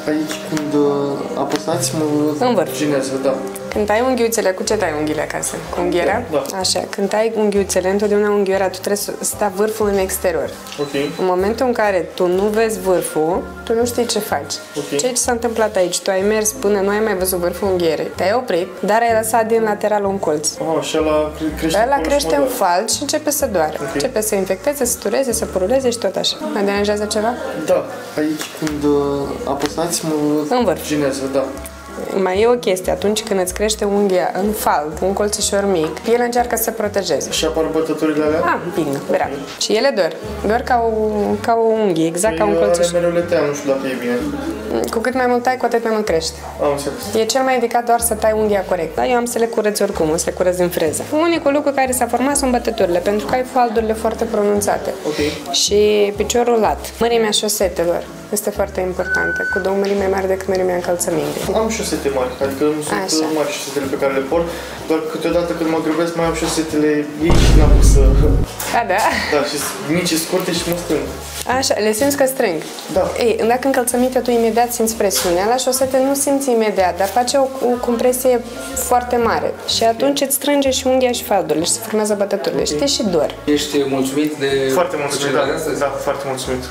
aici când apăsați mă În vârf. jinează, da. Când tai unghiuțele, cu ce tai unghiile acasă? Cu unghierea? Da. Așa, când tai unghiuțele, întotdeauna unghierea, tu trebuie să sta vârful în exterior. Ok. În momentul în care tu nu vezi vârful, tu nu știi ce faci. Ok. Ce s-a întâmplat aici? Tu ai mers până nu ai mai văzut vârful unghierei, te-ai oprit, dar ai lăsat din lateral un colț. Și ăla crește Ăla acolo crește și mă în doare. falt și începe să doară. Începe să infecteze, să tureze, să puruleze și tot așa. Mai deranjează ceva? Da, aici când apăsați mă În vârf. jinează, da. Mai e o chestie, atunci când îți crește unghia în falt, un colțișor mic, pielea încearcă să se protejeze. Și apar bătăturile alea? Ah, bine, bravo. Și ele dor. Dor ca o unghie, exact ca un Eu colțișor. mereu le tăiam, nu știu dacă e bine. Cu cât mai mult tai, cu atât mai mult crește. Am înțeles. E cel mai indicat doar să tai unghia corect. Da, eu am să le curăț oricum, o să le curăț din freză. Unicul lucru care s-a format sunt bătăturile, pentru că ai faldurile foarte pronunțate. Ok. Și piciorul lat. Mărimea șosetelor este foarte importantă, cu două mărimi mai mari decât mărimea încălțămintei. Am șosete mari, adică nu sunt Așa. mari șosetele pe care le port, doar câteodată când mă grăbesc mai am șosetele ei și n-am să... A, da? Da, și mici, scurte și mă strâng. Așa, le simți că strâng. Da. Ei, dacă încălțămintea tu imediat simți presiunea, la șosete nu simți imediat, dar face o compresie foarte mare. Și atunci îți strânge și unghia și faldurile și se formează bătăturile și te și dor. Ești mulțumit de Foarte mulțumit, procedura da. de astăzi? Da, foarte mulțumit.